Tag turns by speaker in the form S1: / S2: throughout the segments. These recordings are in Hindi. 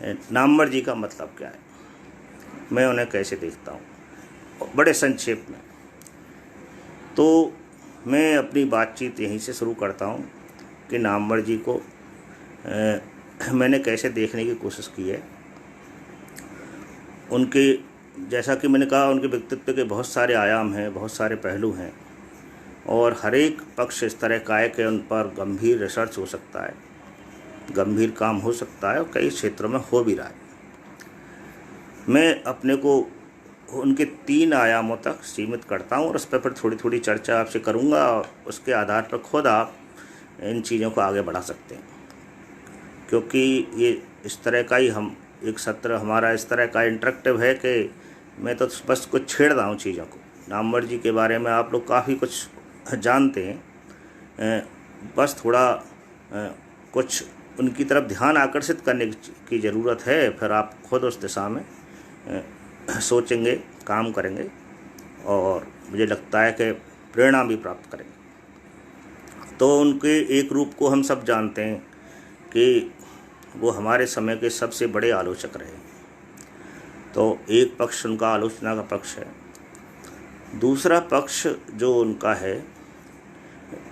S1: नामवर का मतलब क्या है, मैं उन्हें कैसे देखता हूँ, बड़े संक्षेप में। तो मैं अपनी बातचीत यहीं से शुरू करता हूँ कि नामवर को मैंने कैसे देखने की कोशिश की है। उनके, जैसा कि मैंने कहा, उनके व्यक्तित्व के बहुत सारे आयाम हैं, बहुत सारे पहलू हैं, और हर एक पक्ष इस तरह का है कि उन पर गंभीर रिसर्च हो सकता है, गंभीर काम हो सकता है, और कई क्षेत्रों में हो भी रहा है। मैं अपने को उनके 3 आयामों तक सीमित करता हूँ और उस पर फिर थोड़ी थोड़ी चर्चा आपसे करूँगा, और उसके आधार पर खुद आप इन चीज़ों को आगे बढ़ा सकते हैं। क्योंकि ये इस तरह का ही हम एक सत्र हमारा इस तरह का इंटरेक्टिव है कि मैं तो बस कुछ छेड़ रहा हूँ चीज़ों को। नामवर के बारे में आप लोग काफ़ी कुछ जानते हैं, बस थोड़ा कुछ उनकी तरफ ध्यान आकर्षित करने की ज़रूरत है, फिर आप खुद उस दिशा में सोचेंगे, काम करेंगे, और मुझे लगता है कि प्रेरणा भी प्राप्त करेंगे। तो उनके एक रूप को हम सब जानते हैं कि वो हमारे समय के सबसे बड़े आलोचक रहे। तो एक पक्ष उनका आलोचना का पक्ष है। दूसरा पक्ष जो उनका है,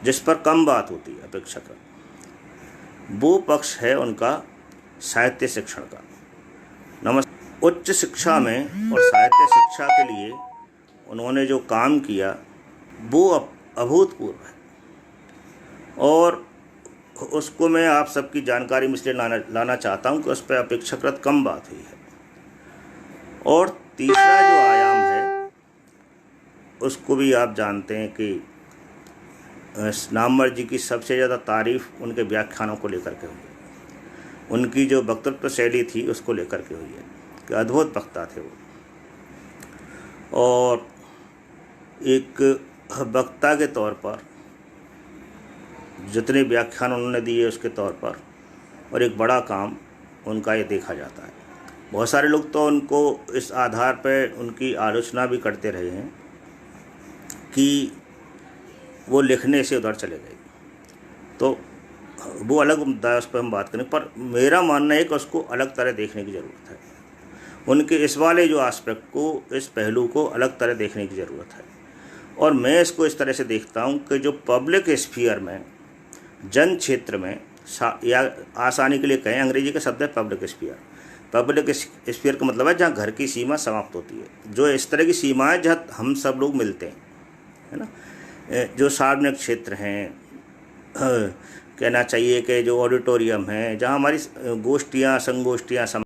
S1: जिस पर कम बात होती है अपेक्षाकृत, वो पक्ष है उनका साहित्य शिक्षण का। उच्च शिक्षा में और साहित्य शिक्षा के लिए उन्होंने जो काम किया वो अभूतपूर्व है, और उसको मैं आप सबकी जानकारी में इसलिए लाना चाहता हूँ कि उस पर अपेक्षाकृत कम बात हुई है। और तीसरा जो आयाम है, उसको भी आप जानते हैं कि नामवर की सबसे ज़्यादा तारीफ़ उनके व्याख्यानों को लेकर के हुई है, उनकी जो वक्तृत्व शैली थी उसको लेकर के हुई है कि अद्भुत वक्ता थे वो। और एक वक्ता के तौर पर जितने व्याख्यान उन्होंने दिए उसके तौर पर, और एक बड़ा काम उनका ये देखा जाता है। बहुत सारे लोग तो उनको इस आधार पर उनकी आलोचना भी करते रहे हैं कि वो लिखने से उधर चले गए, तो वो अलग मुद्दा है, उस पर हम बात करें। पर मेरा मानना है कि उसको अलग तरह देखने की ज़रूरत है। उनके इस वाले जो एस्पेक्ट को, इस पहलू को अलग तरह देखने की ज़रूरत है। और मैं इसको इस तरह से देखता हूँ कि जो पब्लिक स्फीयर में, जन क्षेत्र में, या आसानी के लिए कहें, अंग्रेजी का शब्द है पब्लिक स्फीयर। पब्लिक स्फीयर का मतलब है जहाँ घर की सीमा समाप्त होती है, जो इस तरह की सीमा है जहाँ हम सब लोग मिलते हैं, है ना। जो सार्वजनिक क्षेत्र हैं, कहना चाहिए कि जो ऑडिटोरियम हैं, जहाँ हमारी गोष्ठियाँ, संगोष्ठियाँ